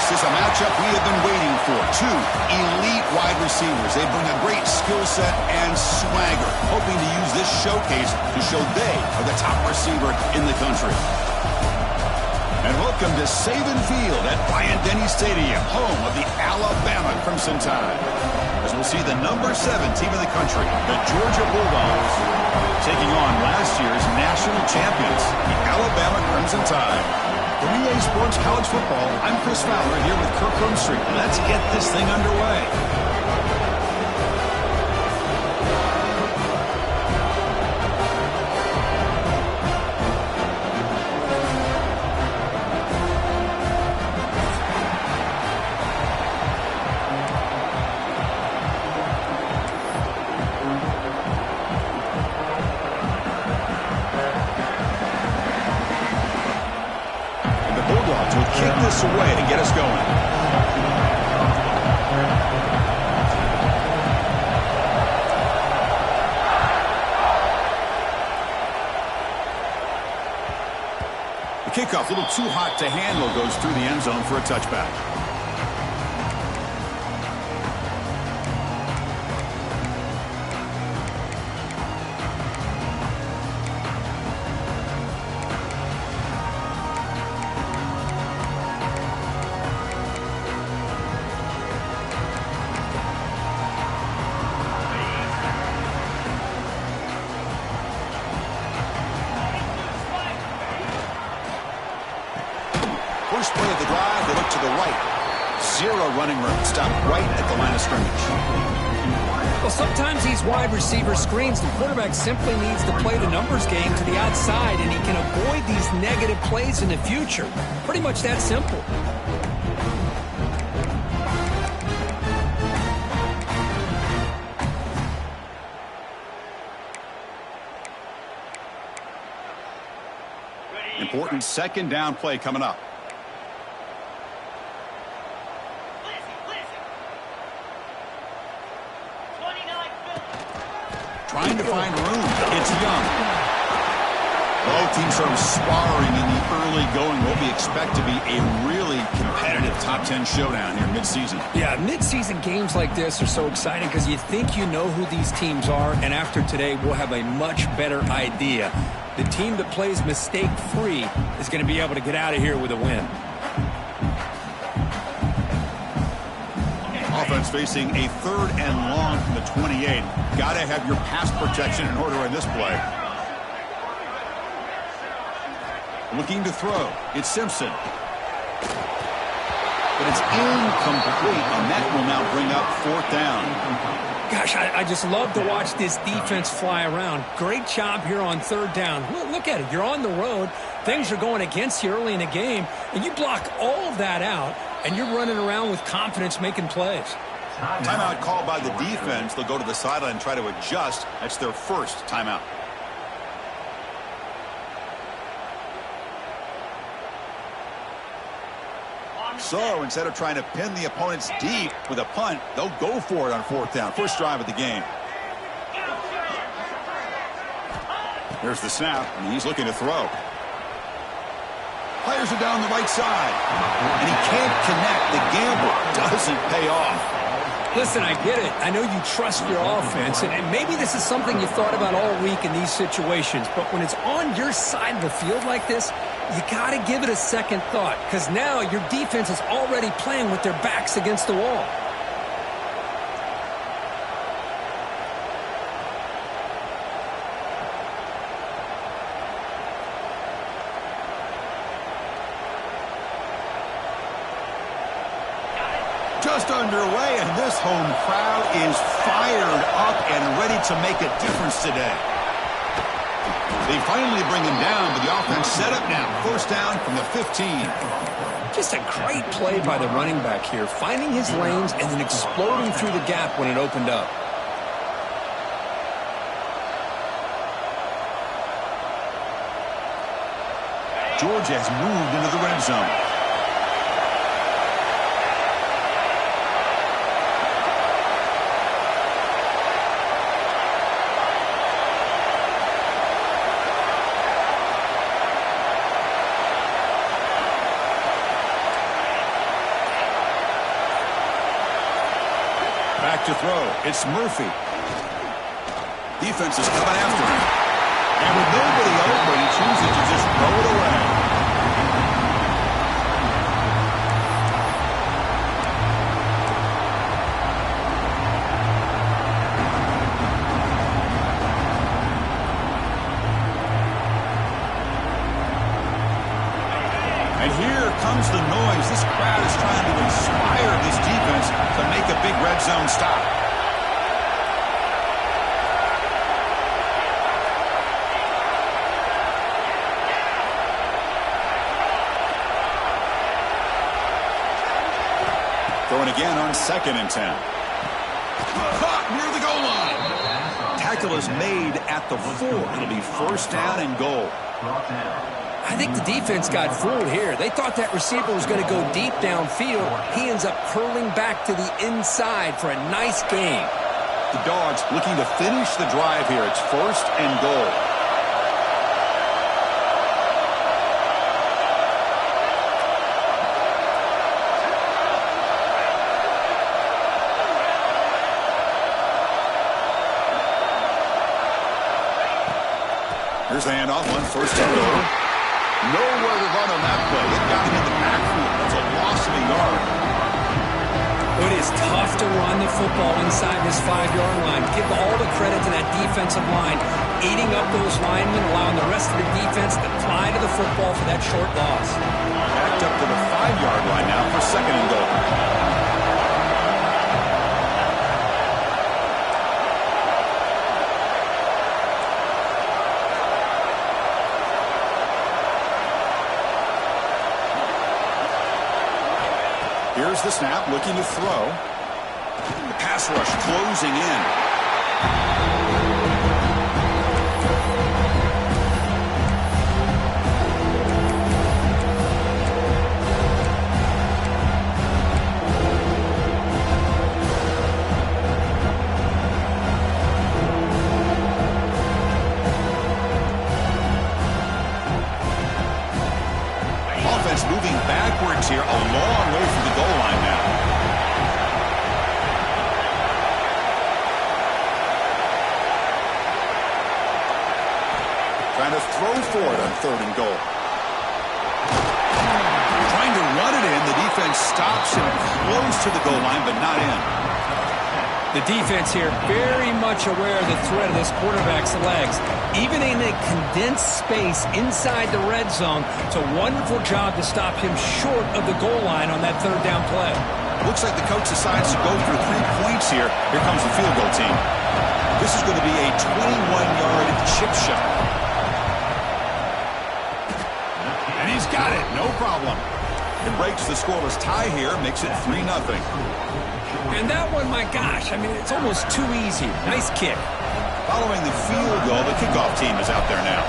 This is a matchup we have been waiting for. Two elite wide receivers. They bring a great skill set and swagger, hoping to use this showcase to show they are the top receiver in the country. And welcome to Saban Field at Bryant-Denny Stadium, home of the Alabama Crimson Tide. As we'll see the number 7 team in the country, the Georgia Bulldogs, taking on last year's national champions, the Alabama Crimson Tide. 3A Sports College Football, I'm Chris Fowler here with Kirk Roomstreet. Let's get this thing underway. Kick this away to get us going. The kickoff, a little too hot to handle, goes through the end zone for a touchback. First play of the drive, they look to the right. Zero running room. Stop right at the line of scrimmage. Well, sometimes these wide receiver screens, the quarterback simply needs to play the numbers game to the outside, and he can avoid these negative plays in the future. Pretty much that simple. Important second down play coming up. Trying to find room. It's Young. Both teams sort of sparring in the early going. What we expect to be a really competitive top 10 showdown here mid-season. Yeah, mid-season games like this are so exciting because you think you know who these teams are, and after today we'll have a much better idea. The team that plays mistake-free is going to be able to get out of here with a win. Offense facing a 3rd and long from the 28. Got to have your pass protection in order in this play. Looking to throw. It's Simpson. But it's incomplete, and that will now bring up 4th down. Gosh, I just love to watch this defense fly around. Great job here on 3rd down. Look at it. You're on the road. Things are going against you early in the game, and you block all of that out, and you're running around with confidence making plays. Timeout called by the defense. They'll go to the sideline and try to adjust. That's their first timeout. So instead of trying to pin the opponents deep with a punt, they'll go for it on 4th down. First drive of the game. There's the snap, and he's looking to throw. Players are down the right side, and he can't connect. The gamble doesn't pay off. Listen, I get it. I know you trust your offense, and maybe this is something you thought about all week in these situations, but when it's on your side of the field like this, you got to give it a second thought, because now your defense is already playing with their backs against the wall. Just underway, and this home crowd is fired up and ready to make a difference today. They finally bring him down, but the offense set up now. First down from the 15. Just a great play by the running back here, finding his lanes and then exploding through the gap when it opened up. Georgia has moved into the red zone. Back to throw. It's Murphy. Defense is coming after him. And with nobody open, he chooses to just throw it away. And here comes the noise. This crowd is trying to inspire this defense to make a big red zone stop. Throwing again on 2nd and 10. Caught near the goal line. Tackle is made at the 4. It'll be 1st down and goal. I think the defense got fooled here. They thought that receiver was going to go deep downfield. He ends up curling back to the inside for a nice gain. The Dogs looking to finish the drive here. It's 1st and goal. Here's the handoff, 1st and goal. Nowhere to run on that play. It got him in the backfield. That's a loss of a yard. It is tough to run the football inside this 5-yard line. Give all the credit to that defensive line, eating up those linemen, allowing the rest of the defense to fly to the football for that short loss. Backed up to the 5-yard line now for 2nd and goal. Here's the snap, looking to throw. The pass rush closing in. Offense moving backwards here, a long way from the goal line now. Trying to throw for it on 3rd and goal. Trying to run it in. The defense stops him close to the goal line, but not in. The defense here very much aware of the threat of this quarterback's legs. Even in a condensed space inside the red zone, it's a wonderful job to stop him short of the goal line on that 3rd down play. Looks like the coach decides to go for 3 points here. Here comes the field goal team. This is going to be a 21-yard chip shot. And he's got it. No problem. It breaks the scoreless tie here, makes it 3-0. And that one, my gosh, I mean, it's almost too easy. Nice kick. Following the field goal, the kickoff team is out there now.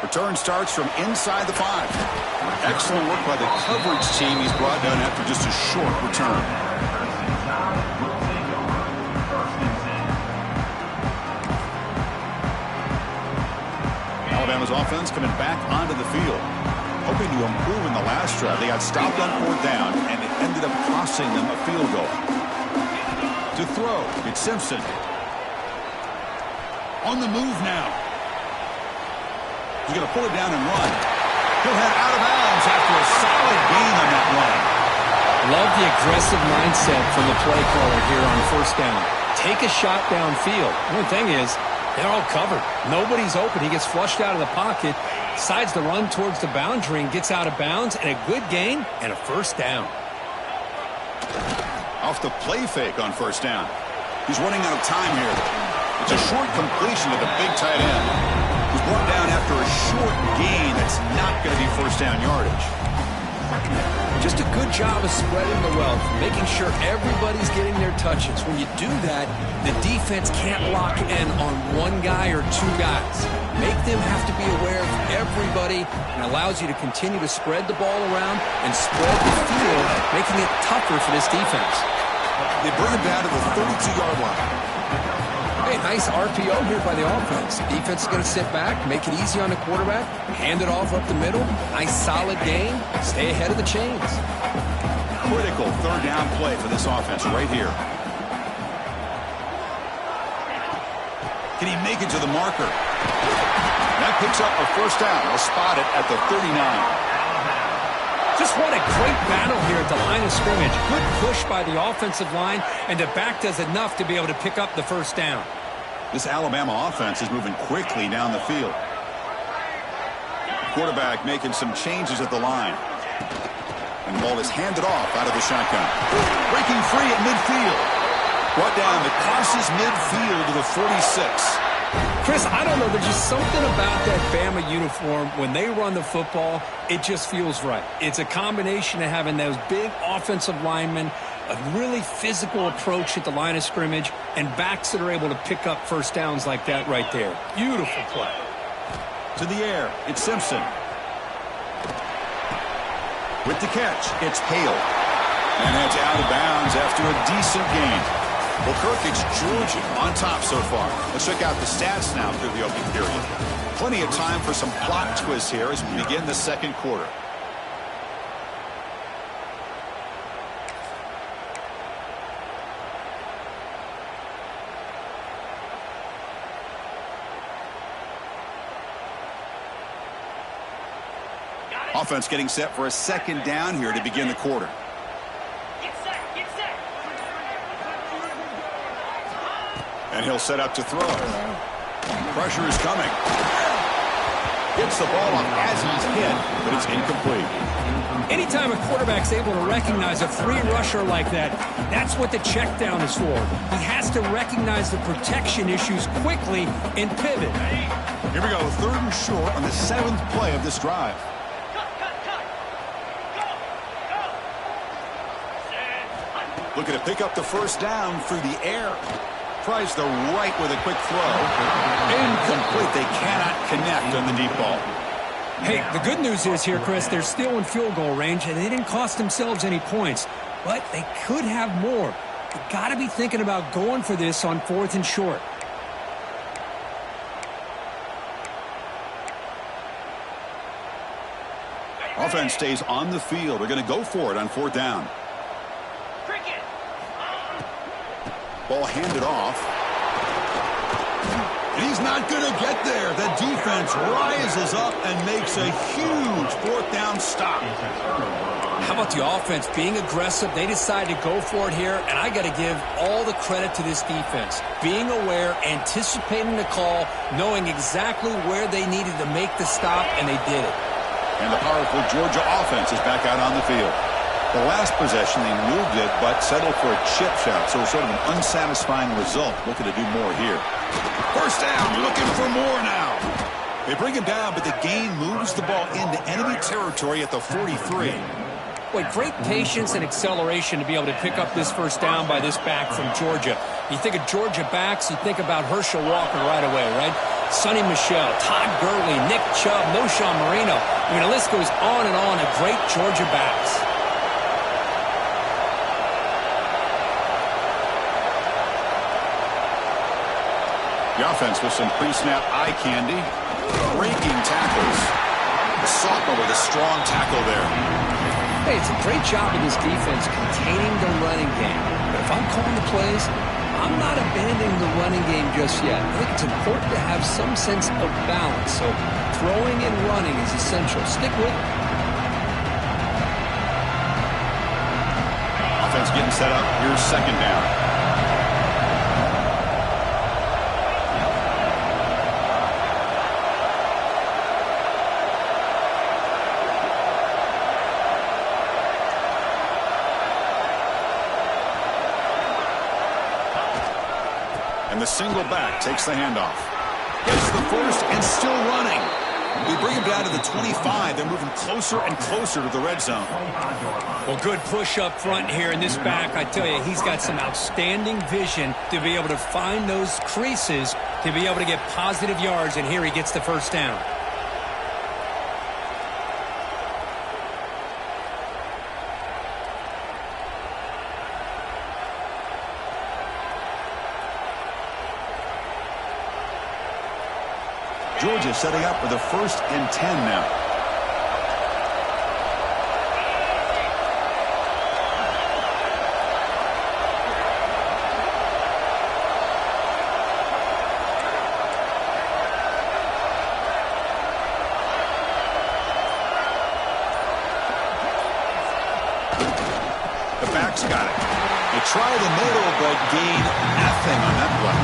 Return starts from inside the 5. Excellent work by the coverage team. He's brought down after just a short return. Alabama's offense coming back onto the field, hoping to improve in the last drive. They got stopped on 4th down, and it ended up costing them a field goal. To throw, it's Simpson. On the move now. He's going to pull it down and run. He'll head out of bounds after a solid gain on that run. Love the aggressive mindset from the play caller here on 1st down. Take a shot downfield. The only thing is, they're all covered. Nobody's open. He gets flushed out of the pocket, decides to run towards the boundary and gets out of bounds, and a good gain and a 1st down. Off the play fake on 1st down. He's running out of time here. It's a short completion to the big tight end. He's brought down after a short gain that's not going to be 1st down yardage. Just a good job of spreading the wealth, making sure everybody's getting their touches. When you do that, the defense can't lock in on one guy or 2 guys. Make them have to be aware of everybody, and allows you to continue to spread the ball around and spread the field, making it tougher for this defense. They bring it down to the 32-yard line. Hey, nice RPO here by the offense. Defense is going to sit back, make it easy on the quarterback, hand it off up the middle. Nice solid game. Stay ahead of the chains. Critical third down play for this offense right here. Can he make it to the marker? That picks up a first down. We'll spot it at the 39. Just what a great battle here at the line of scrimmage. Good push by the offensive line, and the back does enough to be able to pick up the first down. This Alabama offense is moving quickly down the field. Quarterback making some changes at the line. And the ball is handed off out of the shotgun. Breaking free at midfield. Brought down. It crosses midfield to the 46. Chris, I don't know. There's just something about that Bama uniform. When they run the football, it just feels right. It's a combination of having those big offensive linemen, a really physical approach at the line of scrimmage, and backs that are able to pick up first downs like that right there. Beautiful play. To the air. It's Simpson. With the catch, it's Hale. And that's out of bounds after a decent gain. Well, Kirk, it's Georgia on top so far. Let's check out the stats now through the opening period. Plenty of time for some plot twists here as we begin the second quarter. Offense getting set for a second down here to begin the quarter. And he'll set up to throw. Pressure is coming. Gets the ball off as he's hit, but it's incomplete. Anytime a quarterback's able to recognize a free rusher like that, that's what the check down is for. He has to recognize the protection issues quickly and pivot. Here we go, third and short on the 7th play of this drive. Looking to pick up the first down through the air. Tries the right with a quick throw. Incomplete. They cannot connect on the deep ball. Hey, the good news is here, Chris, they're still in field goal range, and they didn't cost themselves any points. But they could have more. You got to be thinking about going for this on 4th and short. Offense stays on the field. They're going to go for it on 4th down. Ball handed off. And he's not going to get there. The defense rises up and makes a huge 4th down stop. How about the offense being aggressive? They decide to go for it here, and I got to give all the credit to this defense. Being aware, anticipating the call, knowing exactly where they needed to make the stop, and they did it. And the powerful Georgia offense is back out on the field. The last possession, they moved it, but settled for a chip shot, so sort of an unsatisfying result. Looking to do more here. First down, looking for more now. They bring him down, but the gain moves the ball into enemy territory at the 43. Boy, great patience and acceleration to be able to pick up this first down by this back from Georgia. You think of Georgia backs, you think about Herschel Walker right away, right? Sonny Michel, Todd Gurley, Nick Chubb, Noshawn Marino. I mean, the list goes on and on of great Georgia backs. The offense with some pre-snap eye candy. Breaking tackles. The sophomore with a strong tackle there. Hey, it's a great job of this defense containing the running game. But if I'm calling the plays, I'm not abandoning the running game just yet. I think it's important to have some sense of balance. So throwing and running is essential. Stick with it. Offense getting set up. Here's second down. And the single back takes the handoff. Gets the first and still running. We bring him down to the 25. They're moving closer and closer to the red zone. Well, good push up front here in this back. I tell you, he's got some outstanding vision to be able to find those creases, to be able to get positive yards, and here he gets the first down. Georgia setting up with a 1st and 10 now. The back's got it. They try the middle, but gain nothing on that play.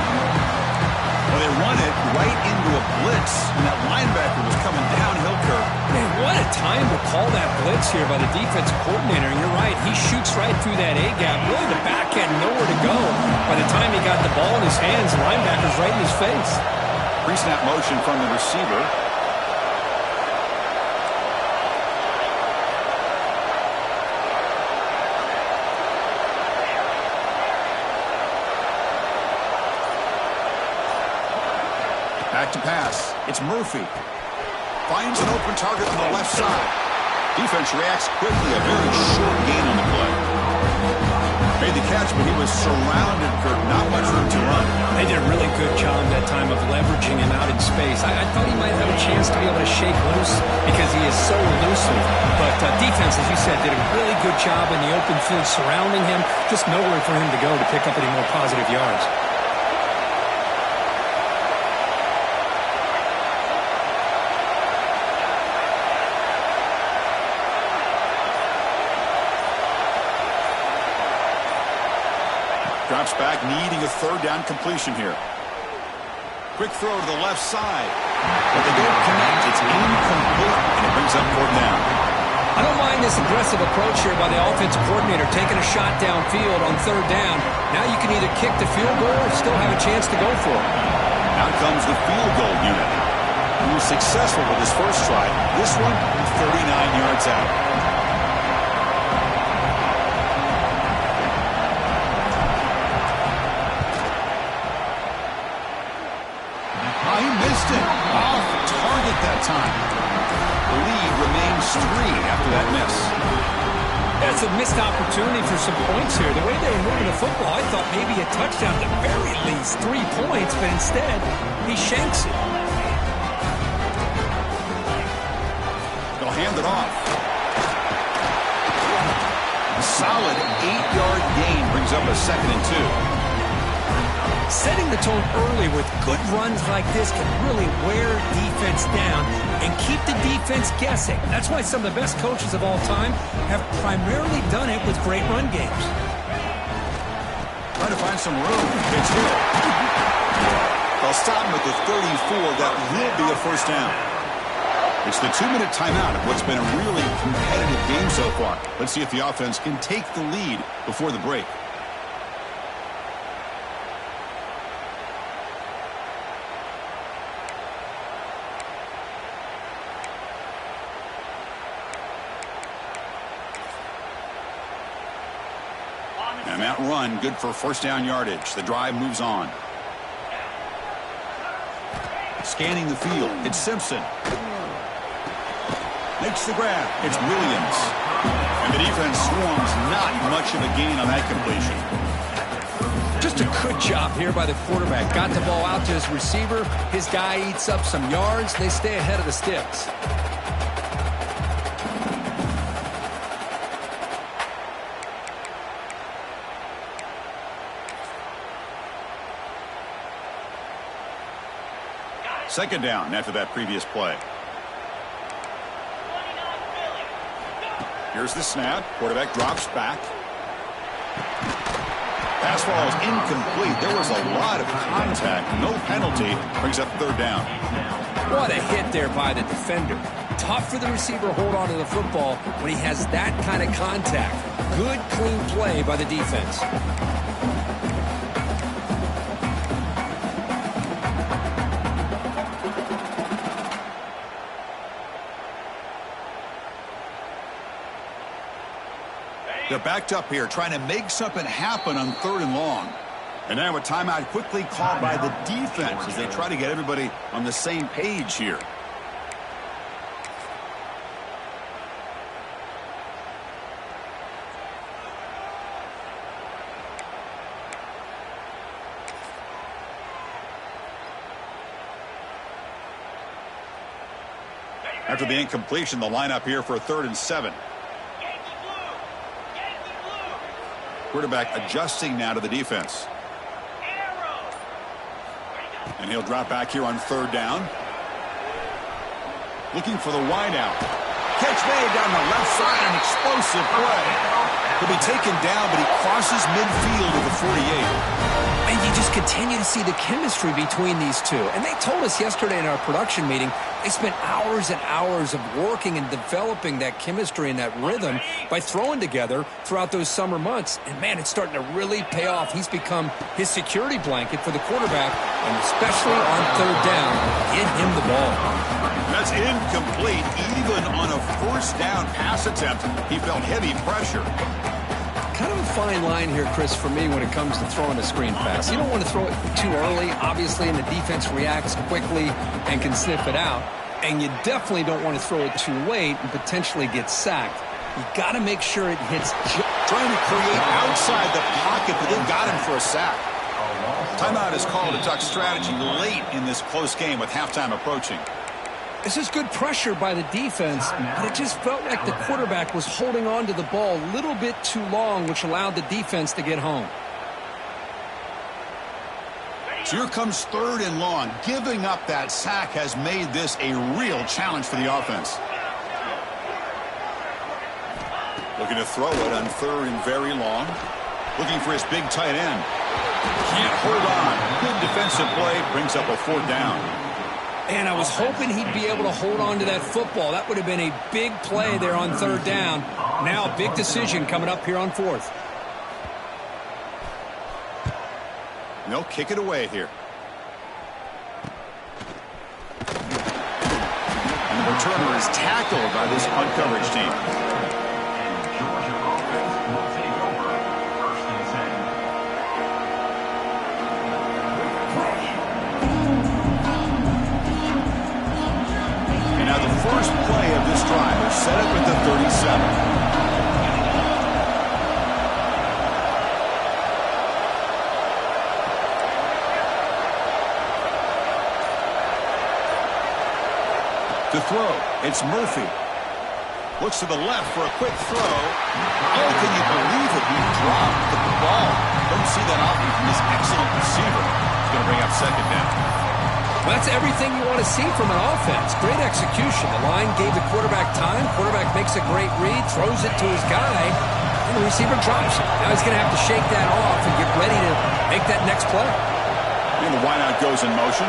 Well, they run it right into a blitz, and that linebacker was coming downhill curve. Man, what a time to call that blitz here by the defensive coordinator. And you're right, he shoots right through that A-gap. Really, the back had nowhere to go. By the time he got the ball in his hands, the linebacker's right in his face. Pre-snap motion from the receiver. Back to pass. It's Murphy. Finds an open target on the left side. Defense reacts quickly. A very short gain on the play. Made the catch, but he was surrounded, Kirk. Not much room to run. They did a really good job that time of leveraging him out in space. I thought he might have a chance to be able to shake loose because he is so elusive. But defense, as you said, did a really good job in the open field surrounding him. Just nowhere for him to go to pick up any more positive yards. Drops back, needing a 3rd down completion here. Quick throw to the left side. But they don't connect. It's incomplete, and it brings up 4th down. I don't mind this aggressive approach here by the offensive coordinator, taking a shot downfield on 3rd down. Now you can either kick the field goal or still have a chance to go for it. Out comes the field goal unit. He was successful with his first try. This one, 39 yards out. He missed it. Off target that time. The lead remains 3 after that miss. That's a missed opportunity for some points here. The way they were moving the football, I thought maybe a touchdown at the very least, 3 points, but instead, he shanks it. They'll hand it off. A solid 8-yard gain brings up a 2nd and 2. Setting the tone early with good runs like this can really wear defense down and keep the defense guessing. That's why some of the best coaches of all time have primarily done it with great run games. Trying to find some room. It's hit. They'll stop him at the 34. That will be a 1st down. It's the 2-minute timeout of what's been a really competitive game so far. Let's see if the offense can take the lead before the break. And that run, good for 1st down yardage. The drive moves on. Scanning the field, it's Simpson. Makes the grab, it's Williams. And the defense swarms, not much of a gain on that completion. Just a good job here by the quarterback. Got the ball out to his receiver. His guy eats up some yards. They stay ahead of the sticks. Second down after that previous play. Here's the snap. Quarterback drops back. Pass ball is incomplete. There was a lot of contact. No penalty. Brings up 3rd down. What a hit there by the defender. Tough for the receiver to hold on to the football when he has that kind of contact. Good, clean play by the defense. They're backed up here, trying to make something happen on 3rd and long. And now a timeout quickly called by the defense as they try to get everybody on the same page here. After the incompletion, the lineup here for a 3rd and 7. Quarterback adjusting now to the defense. And he'll drop back here on 3rd down. Looking for the wide out. Catch made down the left side, an explosive play. He'll be taken down, but he crosses midfield at the 48. And you just continue to see the chemistry between these two. And they told us yesterday in our production meeting, they spent hours and hours of working and developing that chemistry and that rhythm by throwing together throughout those summer months. And, man, it's starting to really pay off. He's become his security blanket for the quarterback, and especially on 3rd down, get him the ball. That's incomplete. Even on a 1st down pass attempt, he felt heavy pressure. Kind of a fine line here, Chris, for me when it comes to throwing a screen pass. You don't want to throw it too early, obviously, and the defense reacts quickly and can sniff it out. And you definitely don't want to throw it too late and potentially get sacked. You got to make sure it hits. Trying to create outside the pocket, but they got him for a sack. Timeout is called to talk strategy late in this close game with halftime approaching. This is good pressure by the defense, but it just felt like the quarterback was holding on to the ball a little bit too long, which allowed the defense to get home. So here comes 3rd and long. Giving up that sack has made this a real challenge for the offense. Looking to throw it on 3rd and very long. Looking for his big tight end. Can't hold on. Good defensive play. Brings up a 4th down. And I was hoping he'd be able to hold on to that football. That would have been a big play there on 3rd down. Now a big decision coming up here on 4th. No, kick it away here. And the returner is tackled by this punt coverage team. Now the first play of this drive is set up at the 37. To throw, it's Murphy. Looks to the left for a quick throw. Oh, can you believe it? He dropped the ball. Don't see that often from this excellent receiver. He's going to bring up 2nd down. Well, that's everything you want to see from an offense. Great execution. The line gave the quarterback time. Quarterback makes a great read, throws it to his guy, and the receiver drops it. Now he's going to have to shake that off and get ready to make that next play. And the wideout goes in motion.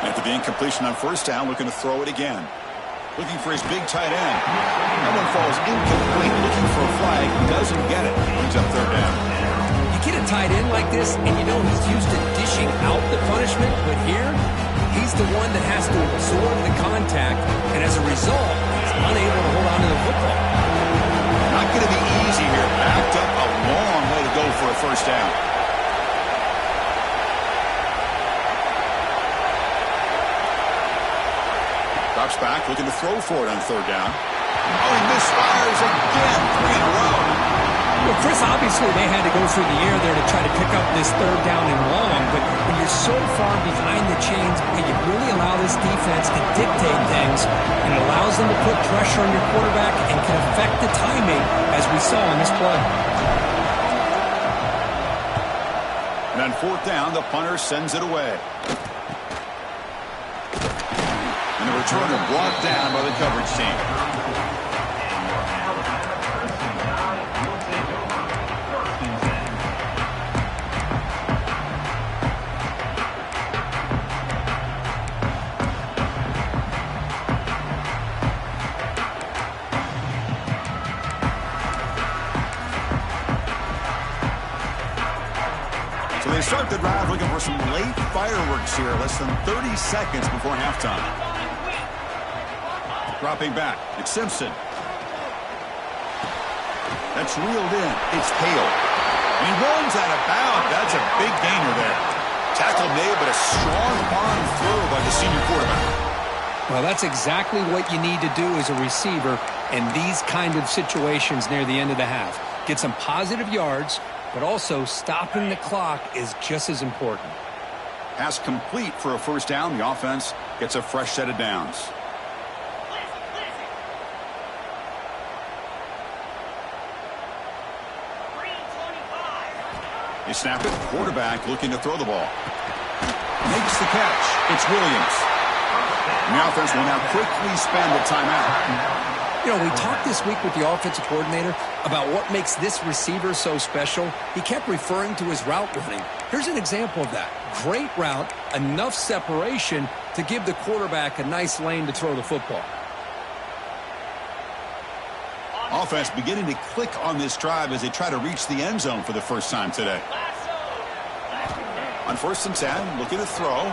After the incompletion on 1st down, looking to throw it again. Looking for his big tight end. That one falls incomplete. Looking for a flag. Doesn't get it. Brings up 3rd down. You get a tight end like this, and you know he's used to dishing out the punishment, but here, he's the one that has to absorb the contact, and as a result, he's unable to hold on to the football. Not going to be easy here. Backed up a long way to go for a 1st down. Drops back, looking to throw for it on 3rd down. Oh, he misfires again. 3 in a row. Well, Chris, obviously they had to go through the air there to try to pick up this 3rd down and long, but when you're so far behind the chains, you really allow this defense to dictate things, and it allows them to put pressure on your quarterback and can affect the timing, as we saw in this play. And on 4th down, the punter sends it away. And the returner brought down by the coverage team. So they start the drive looking for some late fireworks here, less than 30 seconds before halftime. Dropping back, it's Simpson. That's reeled in. It's Hale. And he runs out of bounds. That's a big gainer there. Tackle made, but a strong arm throw by the senior quarterback. Well, that's exactly what you need to do as a receiver in these kind of situations near the end of the half. Get some positive yards, but also stopping the clock is just as important. Pass complete for a first down. The offense gets a fresh set of downs. They snap it. Quarterback looking to throw the ball. Makes the catch. It's Williams. And the offense will now quickly spend the timeout. You know, we talked this week with the offensive coordinator about what makes this receiver so special. He kept referring to his route running. Here's an example of that. Great route, enough separation to give the quarterback a nice lane to throw the football. Offense beginning to click on this drive as they try to reach the end zone for the first time today. On 1st and 10, looking to throw.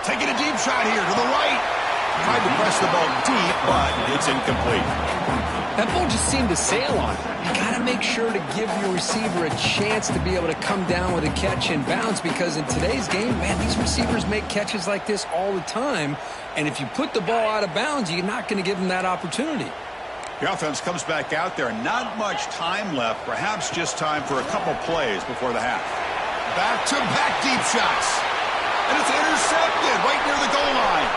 Taking a deep shot here to the right. Tried to press the ball deep, but it's incomplete. That ball just seemed to sail on it. You got to make sure to give your receiver a chance to be able to come down with a catch and bounce, because in today's game, man, these receivers make catches like this all the time. And if you put the ball out of bounds, you're not going to give them that opportunity. The offense comes back out there. Not much time left. Perhaps just time for a couple plays before the half. Back-to-back deep shots. And it's intercepted right near the goal line.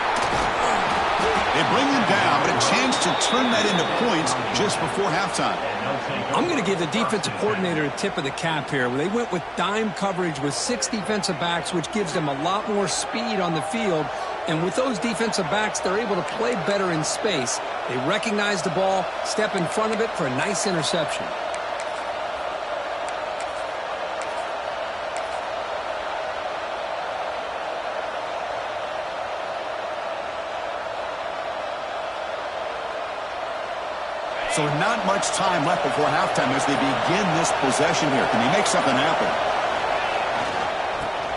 They bring him down, but a chance to turn that into points just before halftime. I'm going to give the defensive coordinator a tip of the cap here. They went with dime coverage with 6 defensive backs, which gives them a lot more speed on the field. And with those defensive backs, they're able to play better in space. They recognize the ball, step in front of it for a nice interception. So not much time left before halftime as they begin this possession here. Can they make something happen?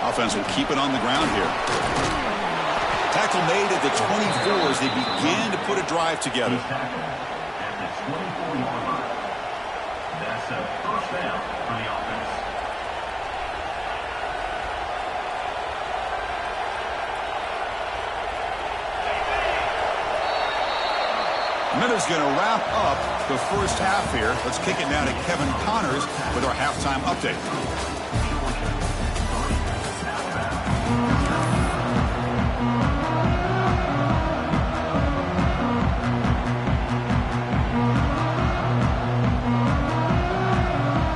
Offense will keep it on the ground here. Tackle made at the 24 as they begin to put a drive together. That's a first down for the offense. Miller's going to wrap up the first half here. Let's kick it now to Kevin Connors with our halftime update.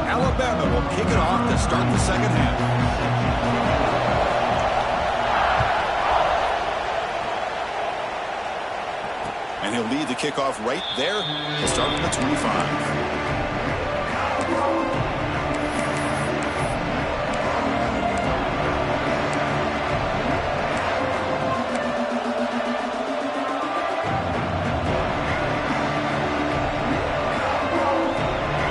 Alabama will kick it off to start the second half. And he'll lead the kickoff right there. He'll start from the 25.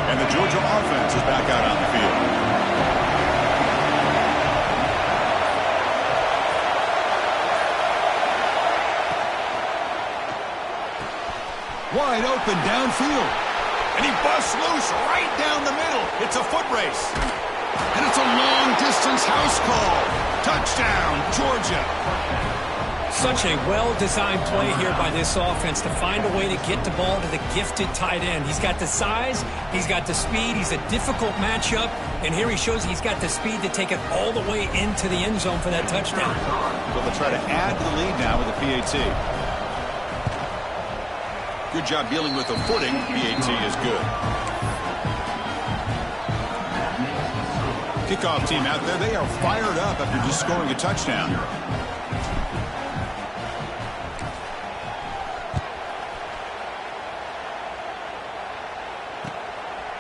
And the Georgia offense is back out on the field. Wide open downfield. And he busts loose right down the middle. It's a foot race. And it's a long-distance house call. Touchdown, Georgia. Such a well-designed play here by this offense to find a way to get the ball to the gifted tight end. He's got the size, he's got the speed, he's a difficult matchup, and here he shows he's got the speed to take it all the way into the end zone for that touchdown. So they'll try to add to the lead now with a PAT. Good job dealing with the footing. PAT is good. Kickoff team out there. They are fired up after just scoring a touchdown.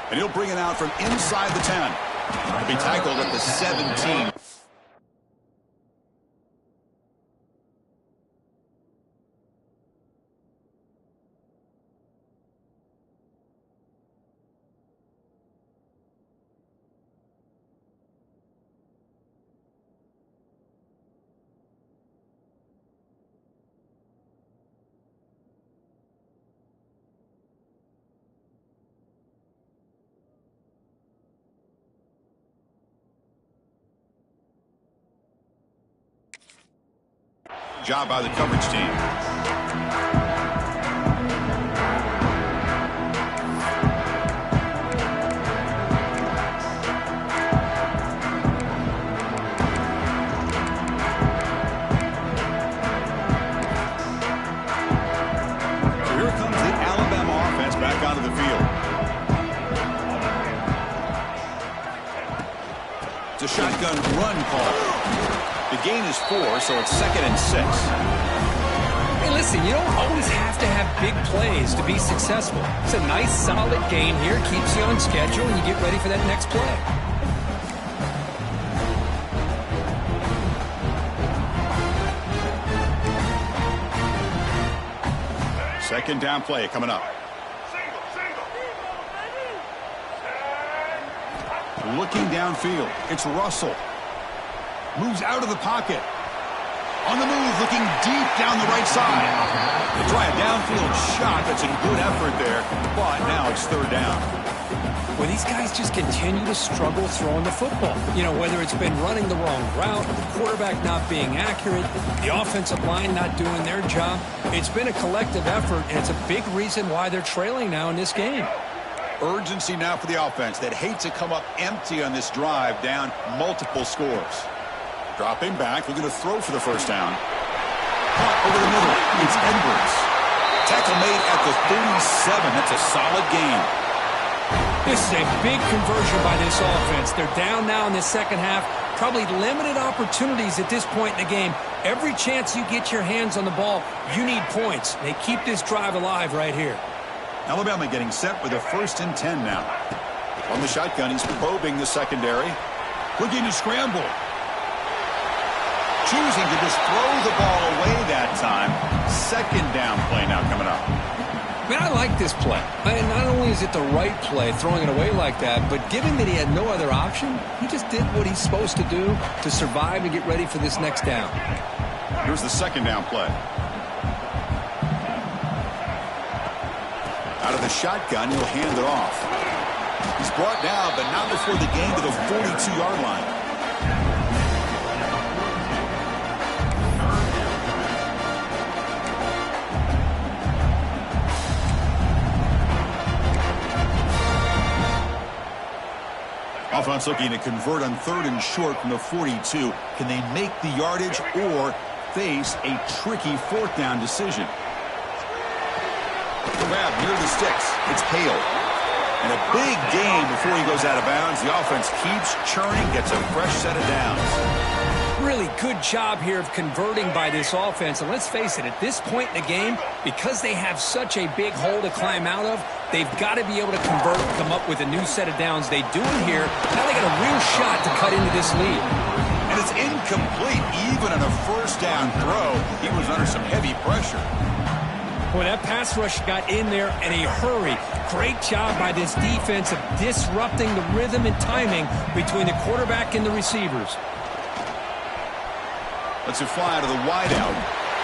And he'll bring it out from inside the 10. He'll be tackled at the 17. Job by the coverage team. So here comes the Alabama offense back onto the field. It's a shotgun run call. The gain is 4, so it's 2nd and 6. Hey, listen, you don't always have to have big plays to be successful. It's a nice, solid gain here. Keeps you on schedule, and you get ready for that next play. Second down play coming up. Looking downfield. It's Russell. Moves out of the pocket. On the move, looking deep down the right side. They try a downfield shot. That's a good effort there, but now it's 3rd down. Well, these guys just continue to struggle throwing the football. You know, whether it's been running the wrong route, the quarterback not being accurate, the offensive line not doing their job. It's been a collective effort, and it's a big reason why they're trailing now in this game. Urgency now for the offense that hates to come up empty on this drive, down multiple scores. Dropping back, looking to throw for the 1st down. Punt over the middle. It's Edwards. Tackle made at the 37. That's a solid gain. This is a big conversion by this offense. They're down now in the second half. Probably limited opportunities at this point in the game. Every chance you get your hands on the ball, you need points. They keep this drive alive right here. Alabama getting set with a 1st and 10 now. On the shotgun, he's probing the secondary. Looking to scramble. Choosing to just throw the ball away that time. 2nd down play now coming up. Man, I like this play. And not only is it the right play, throwing it away like that, but given that he had no other option, he just did what he's supposed to do to survive and get ready for this next down. Here's the 2nd down play. Out of the shotgun, he'll hand it off. He's brought down, but not before the gain to the 42-yard line. Offense looking to convert on 3rd and short from the 42. Can they make the yardage or face a tricky 4th down decision? Grab near the sticks. It's Hale. And a big gain before he goes out of bounds. The offense keeps churning, gets a fresh set of downs. Really good job here of converting by this offense. And let's face it, at this point in the game, because they have such a big hole to climb out of, they've got to be able to convert and come up with a new set of downs. They do it here. Now they got a real shot to cut into this lead. And it's incomplete. Even on a 1st down throw, he was under some heavy pressure. Boy, that pass rush got in there in a hurry. Great job by this defense of disrupting the rhythm and timing between the quarterback and the receivers. Lets it fly out of the wideout.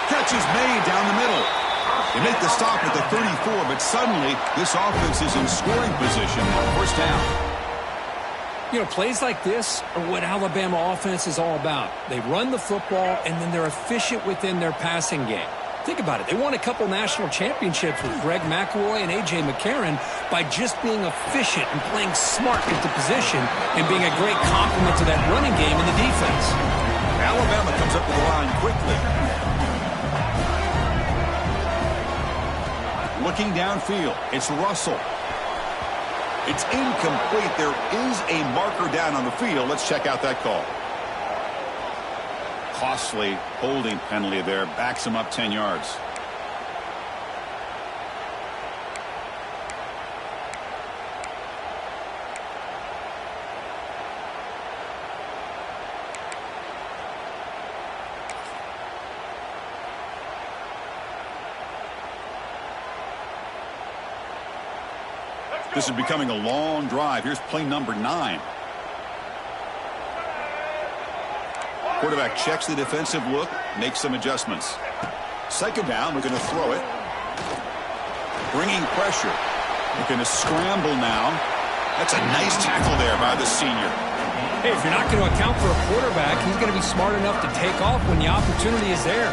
Catch is made down the middle. They make the stop at the 34, but suddenly this offense is in scoring position now. 1st down. You know, plays like this are what Alabama offense is all about. They run the football, and then they're efficient within their passing game. Think about it. They won a couple national championships with Greg McElroy and A.J. McCarron by just being efficient and playing smart at the position and being a great complement to that running game in the defense. Alabama comes up to the line quickly. Looking downfield, it's Russell. It's incomplete. There is a marker down on the field. Let's check out that call. Costly holding penalty there. Backs him up 10 yards. This is becoming a long drive. Here's play number 9. Quarterback checks the defensive look, makes some adjustments. 2nd down, we're going to throw it. Bringing pressure. We're going to scramble now. That's a nice tackle there by the senior. Hey, if you're not going to account for a quarterback, he's going to be smart enough to take off when the opportunity is there.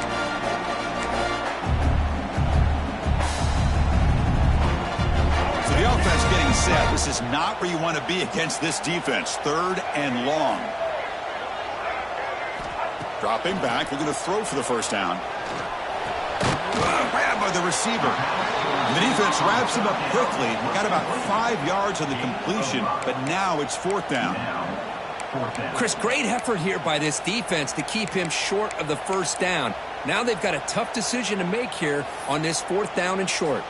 set. This is not where you want to be against this defense. 3rd and long. Dropping back. They're going to throw for the first down. Grab by the receiver. The defense wraps him up quickly. Got about 5 yards on the completion, but now it's 4th down. Chris, great effort here by this defense to keep him short of the first down. Now they've got a tough decision to make here on this 4th down and short.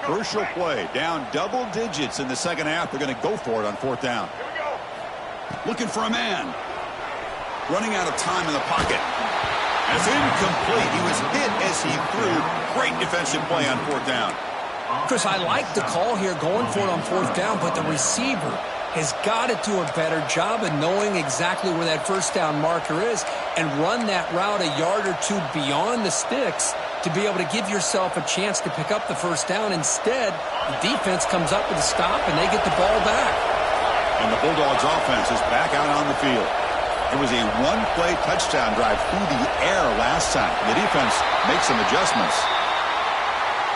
Crucial play. Down double digits in the second half. They're going to go for it on 4th down. Looking for a man. Running out of time in the pocket. It's incomplete. He was hit as he threw. Great defensive play on 4th down. Chris, I like the call here going for it on 4th down, but the receiver has got to do a better job of knowing exactly where that first down marker is and run that route a yard or two beyond the sticks to be able to give yourself a chance to pick up the first down. Instead, the defense comes up with a stop and they get the ball back. And the Bulldogs offense is back out on the field. It was a one-play touchdown drive through the air last time. The defense makes some adjustments.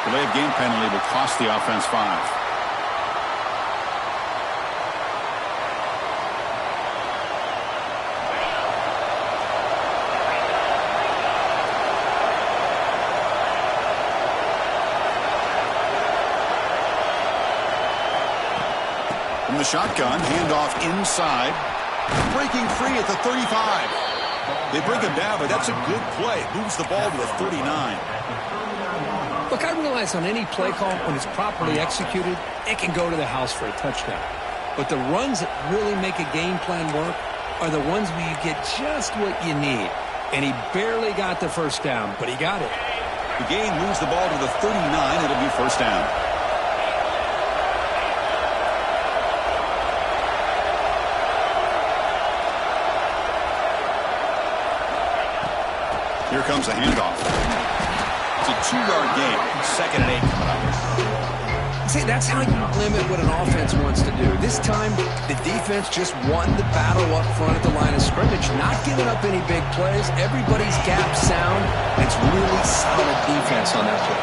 Delay of game penalty will cost the offense 5. From the shotgun, handoff inside. Breaking free at the 35. They bring him down, but that's a good play. Moves the ball to the 39. Look, I realize on any play call, when it's properly executed, it can go to the house for a touchdown. But the runs that really make a game plan work are the ones where you get just what you need. And he barely got the first down, but he got it. The gain moves the ball to the 39. It'll be first down. Here comes the handoff. It's a 2-yard gain. 2nd and 8 coming up. See, that's how you limit what an offense wants to do. This time, the defense just won the battle up front at the line of scrimmage, not giving up any big plays. Everybody's gap sound. It's really solid defense on that play.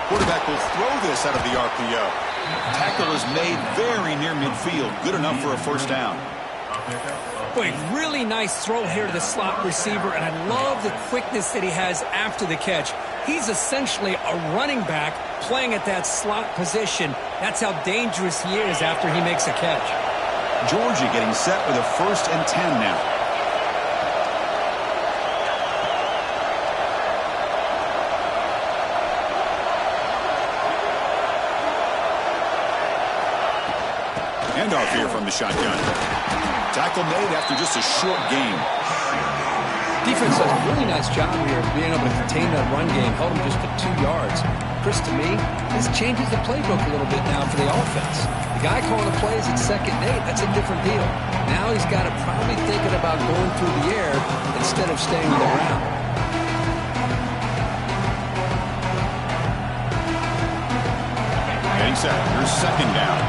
Quarterback will throw this out of the RPO. Tackle is made very near midfield. Good enough for a first down. Boy, really nice throw here to the slot receiver, and I love the quickness that he has after the catch. He's essentially a running back playing at that slot position. That's how dangerous he is after he makes a catch. Georgia getting set with a 1st and 10 now. Handoff here from the shotgun. Tackle made after just a short game. Defense does a really nice job here of being able to contain that run game. Held him just to 2 yards. Chris, to me, this changes the playbook a little bit now for the offense. The guy calling the plays at 2nd and 8, that's a different deal. Now he's got to probably thinking about going through the air instead of staying on the ground. Getting set. Here's 2nd down.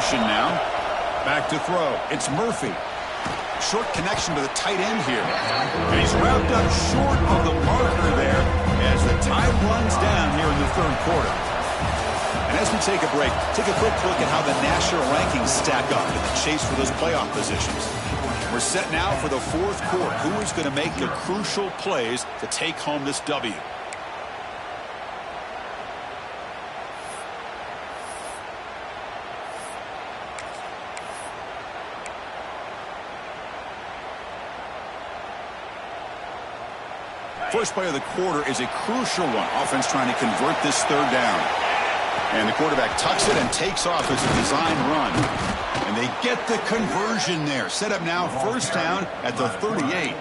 Now, back to throw. It's Murphy. Short connection to the tight end here. And he's wrapped up short of the marker there as the time runs down here in the 3rd quarter. And as we take a break, take a quick look at how the national rankings stack up in the chase for those playoff positions. We're set now for the 4th quarter. Who is going to make the crucial plays to take home this W? First play of the quarter is a crucial one. Offense trying to convert this 3rd down. And the quarterback tucks it and takes off as a design run. And they get the conversion there. Set up now, first down at the 38.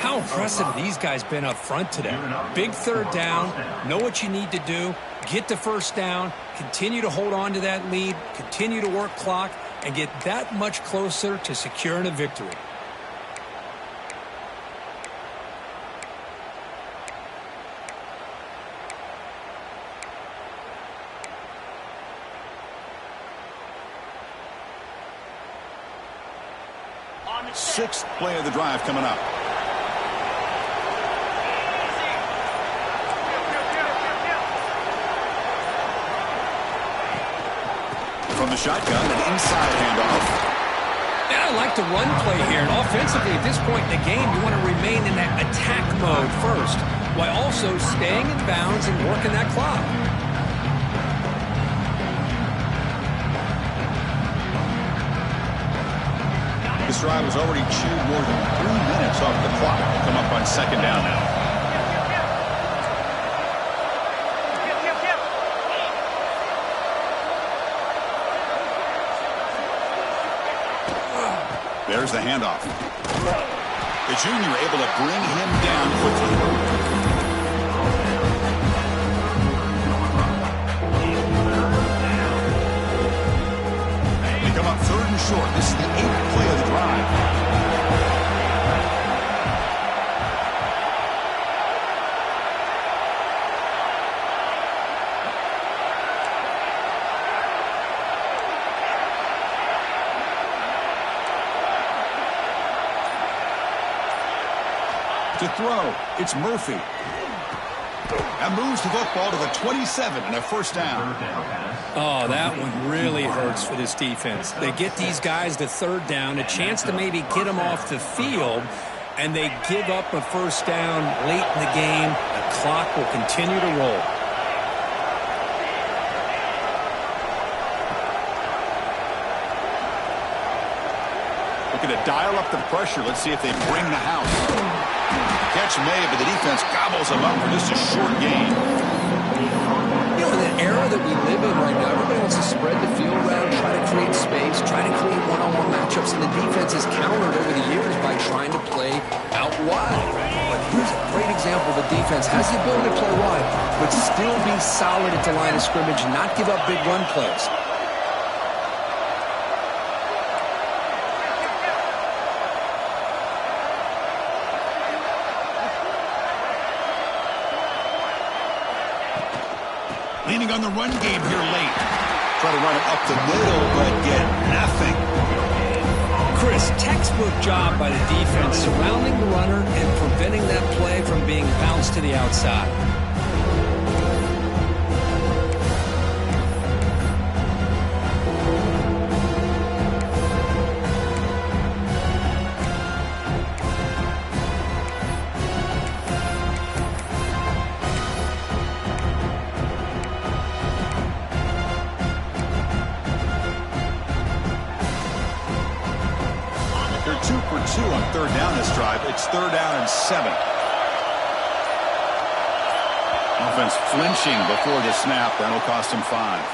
How impressive these guys been up front today. Big 3rd down, know what you need to do, get the first down, continue to hold on to that lead, continue to work clock, and get that much closer to securing a victory. Sixth play of the drive coming up. From the shotgun, an inside handoff. Yeah, I like the run play here. And offensively, at this point in the game, you want to remain in that attack mode first, while also staying in bounds and working that clock. This drive has already chewed more than 3 minutes off the clock. We'll come up on second down now. There's the handoff. The junior able to bring him down quickly. Third and short. This is the 8th play of the drive. To throw, it's Murphy. That moves the football to the 27 and a first down. Oh, that one really hurts for this defense. They get these guys to third down, a chance to maybe get them off the field, and they give up a first down late in the game. The clock will continue to roll. Looking to dial up the pressure. Let's see if they bring the house. Catch made, but the defense gobbles them up for just a short gain. You know, in the era that we live in right now, everybody wants to spread the field around, try to create space, try to create one-on-one matchups, and the defense has countered over the years by trying to play out wide. But here's a great example. The defense has the ability to play wide, but still be solid at the line of scrimmage and not give up big run plays. Leaning on the run game here late. Try to run it up the middle, but get nothing. Chris, textbook job by the defense surrounding the runner and preventing that play from being bounced to the outside. On third down this drive. It's third down and 7. Offense flinching before the snap. That'll cost him 5.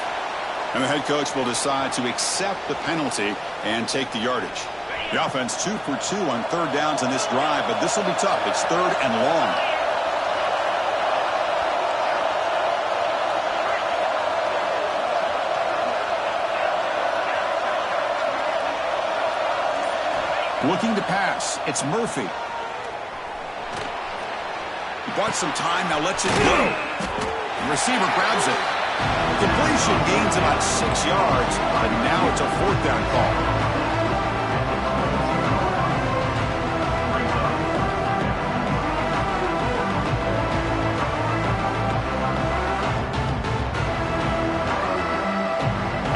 And the head coach will decide to accept the penalty and take the yardage. The offense 2 for 2 on third downs in this drive, but this will be tough. It's third and long. Looking to pass. It's Murphy. He bought some time, now lets it go. The receiver grabs it. Completion gains about 6 yards, but now it's a fourth down call.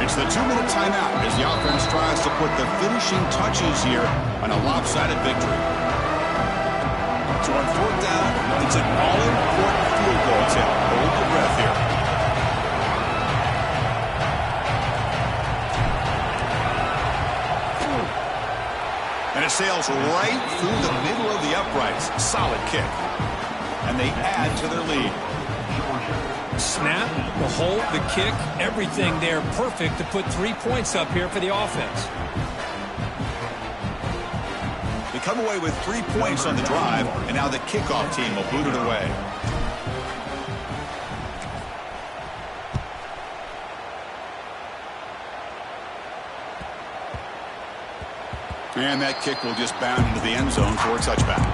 It's the 2-minute timeout as the offense tries to put the finishing touches here on a lopsided victory. So on fourth down, it's an all-important field goal attempt. Hold your breath here. And it sails right through the middle of the uprights. Solid kick. And they add to their lead. Snap, the hold, the kick, everything there perfect to put 3 points up here for the offense. They come away with 3 points on the drive, and now the kickoff team will boot it away. And that kick will just bound into the end zone for a touchback.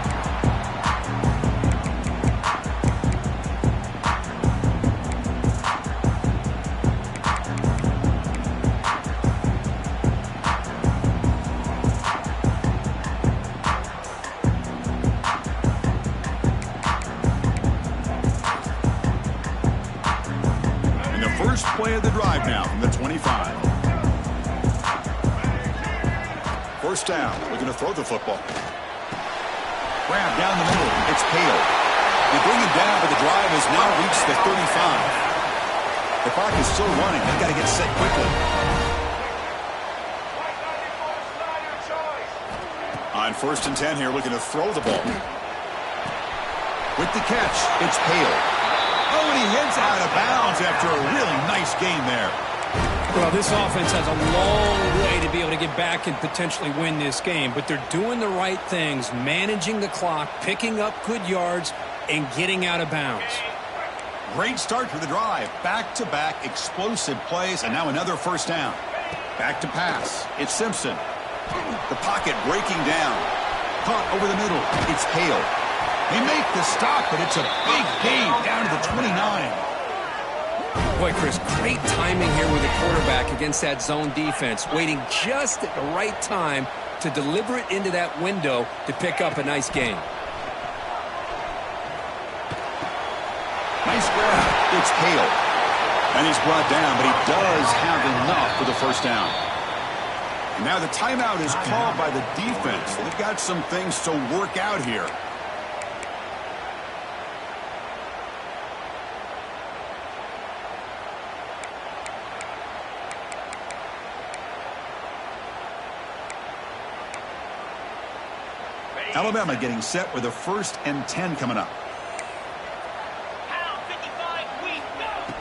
First play of the drive now from the 25. First down, looking to throw the football. Grab down the middle, it's Hale. They bring him down, but the drive has now reached the 35. The clock is still running, they've got to get set quickly. On first and 10 here, looking to throw the ball. With the catch, it's Hale. Oh, and he heads out of bounds after a really nice game there. Well, this offense has a long way to be able to get back and potentially win this game, but they're doing the right things, managing the clock, picking up good yards, and getting out of bounds. Great start to the drive. Back-to-back explosive plays, and now another first down. Back to pass. It's Simpson. The pocket breaking down. Caught over the middle. It's Hale. They make the stop, but it's a big gain down to the 29. Boy, Chris, great timing here with the quarterback against that zone defense, waiting just at the right time to deliver it into that window to pick up a nice gain. Nice grab. It's Hale. And he's brought down, but he does have enough for the first down. And now the timeout is called by the defense. They've got some things to work out here. Alabama getting set with a first and 10 coming up.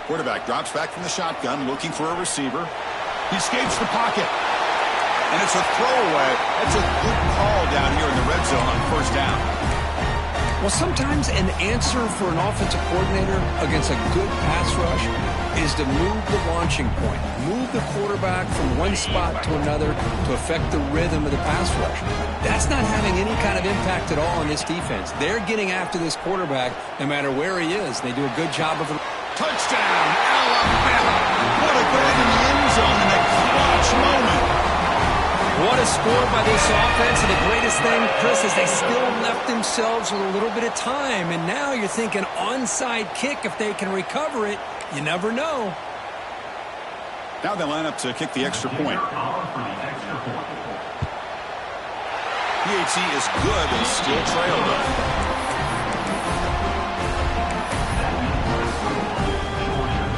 Quarterback drops back from the shotgun, looking for a receiver. He escapes the pocket. And it's a throwaway. That's a good call down here in the red zone on first down. Well, sometimes an answer for an offensive coordinator against a good pass rush is to move the launching point, move the quarterback from one spot to another to affect the rhythm of the pass rush. That's not having any kind of impact at all on this defense. They're getting after this quarterback no matter where he is. They do a good job of it. Touchdown, Alabama. What a grab in the end zone in that clutch moment. What a score by this offense, and the greatest thing, Chris, is they still left themselves with a little bit of time, and now you're thinking onside kick if they can recover it. You never know. Now they line up to kick the extra point. PAT is good and still trailed up.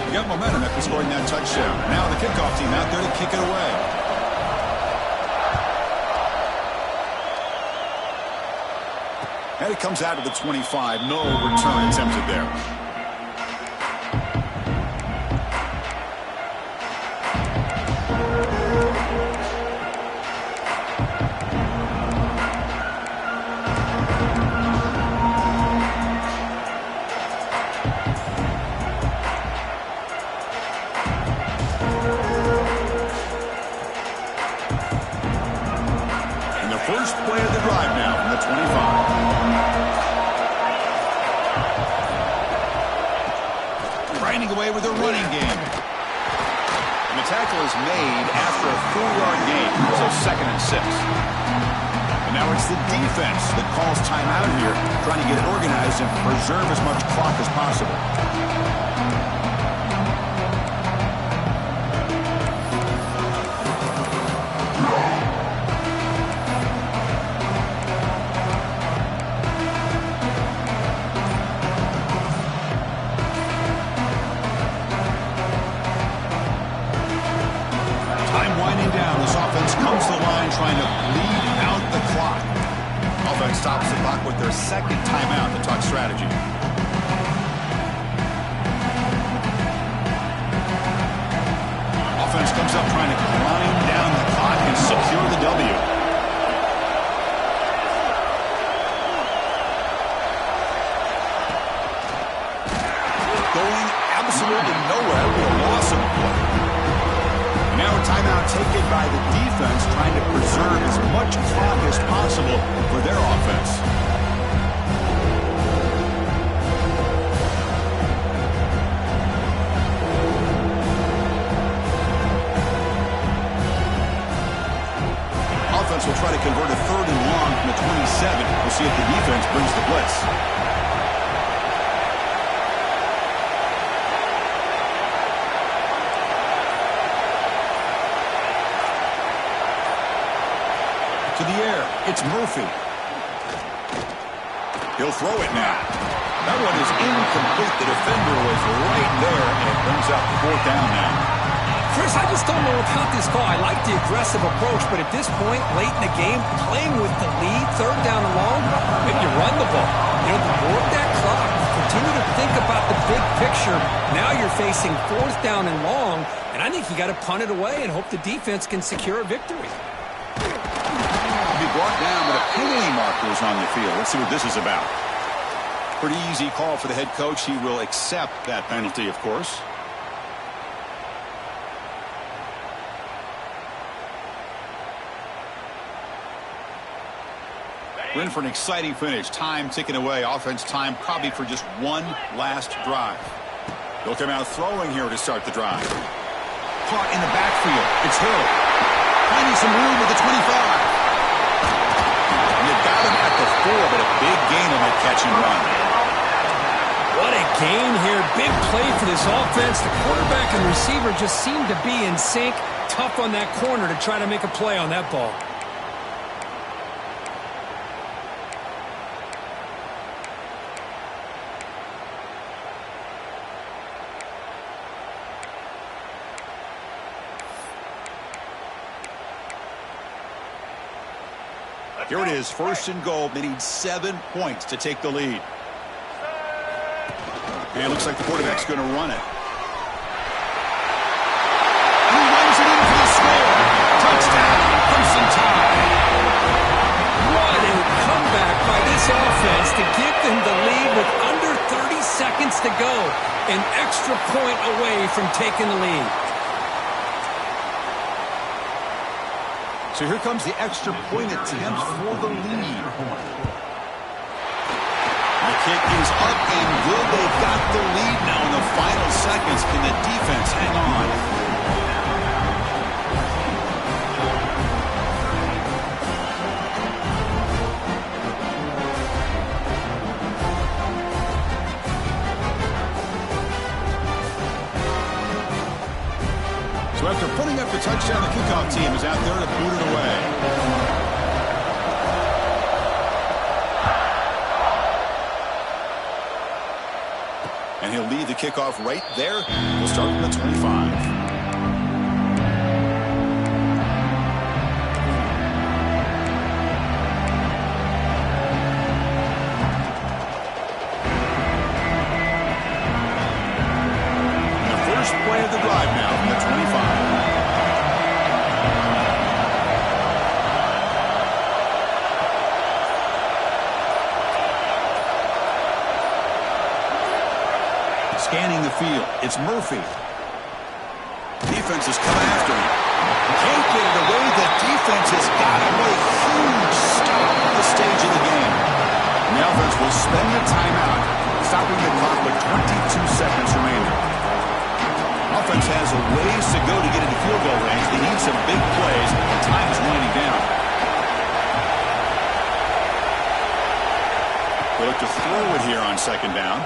You got momentum after scoring that touchdown. Now the kickoff team out there to kick it away. And it comes out of the 25. No return attempted there. And the first play of the drive now from the 25. Grinding away with a running game. And the tackle is made after a 4-yard gain, so 2nd and 6. And now it's the defense that calls timeout here, trying to get it organized and preserve as much clock as possible. Comes to the line trying to bleed out the clock. Offense stops the clock with their second timeout to talk strategy. Offense comes up trying to grind down the clock and secure the W. Going absolutely nowhere with a loss of play. Now a timeout timeout taken by the defense, trying to preserve as much clock as possible for their offense. Offense will try to convert a 3rd and long from the 27. We'll see if the defense brings the blitz. To the air, it's Murphy. He'll throw it now. That one is incomplete. The defender was right there, and it brings up the 4th down now. Chris, I just don't know about this call. I like the aggressive approach, but at this point, late in the game, playing with the lead, 3rd down and long, maybe you run the ball. You know, work that clock. Continue to think about the big picture. Now you're facing 4th down and long, and I think you got to punt it away and hope the defense can secure a victory. Be brought down, but a penalty marker is on the field. Let's see what this is about. Pretty easy call for the head coach. He will accept that penalty, of course. We're in for an exciting finish. Time ticking away. Offense time probably for just one last drive. They'll come out throwing here to start the drive. Caught in the backfield. It's Hill. Finding some room with the 25. You got him at the 4, but a big gain on that catch and run. What a game here. Big play for this offense. The quarterback and receiver just seemed to be in sync. Tough on that corner to try to make a play on that ball. Here it is, 1st and goal. They need 7 points to take the lead. And it looks like the quarterback's going to run it. And he runs it in for the score. Touchdown, Crimson Tide. What a comeback by this offense to give them the lead with under 30 seconds to go. An extra point away from taking the lead. So here comes the extra point attempt for the lead. The kick is up and good. They've got the lead now in the final seconds. Can the defense hang on? So after putting up the touchdown, the kickoff team is out there to boot it away. And he'll lead the kickoff right there. We'll start from the 25. Play of the drive now from the 25. Scanning the field, it's Murphy. Defense has come after him. Can't get it away. The defense has got him. What a huge stop at this stage of the game. And the offense will spend the timeout, stopping the clock with 22 seconds remaining. Offense has a ways to go to get into field goal range. They need some big plays, and time is winding down. They look to throw it here on 2nd down.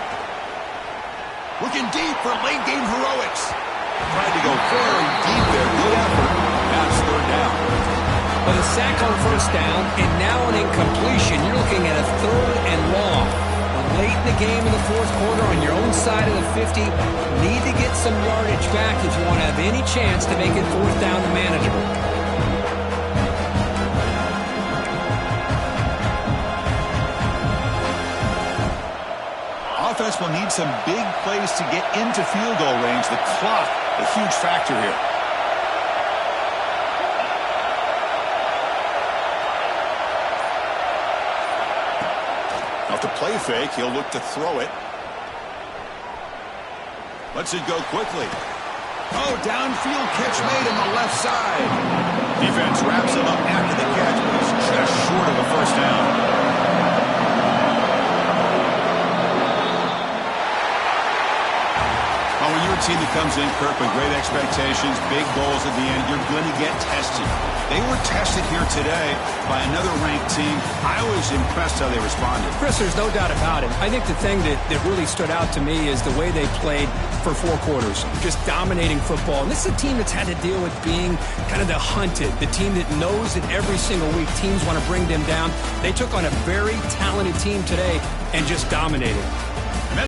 Looking deep for late game heroics. Tried to go very deep there. Good effort. Now it's 3rd down. With a sack on 1st down and now an incompletion, you're looking at a 3rd and long. Late in the game in the 4th quarter on your own side of the 50, need to get some yardage back if you want to have any chance to make it 4th down and manageable. Offense will need some big plays to get into field goal range. The clock, a huge factor here. Off the play fake, he'll look to throw it. Lets it go quickly. Oh, downfield catch made on the left side. Defense wraps him up after the catch, but he's just short of a first down. Well, when you're a team that comes in, Kirk, with great expectations, big goals at the end, you're going to get tested. They were tested here today by another ranked team. I was impressed how they responded. Chris, there's no doubt about it. I think the thing that really stood out to me is the way they played for 4 quarters, just dominating football. And this is a team that's had to deal with being kind of the hunted, the team that knows that every single week teams want to bring them down. They took on a very talented team today and just dominated.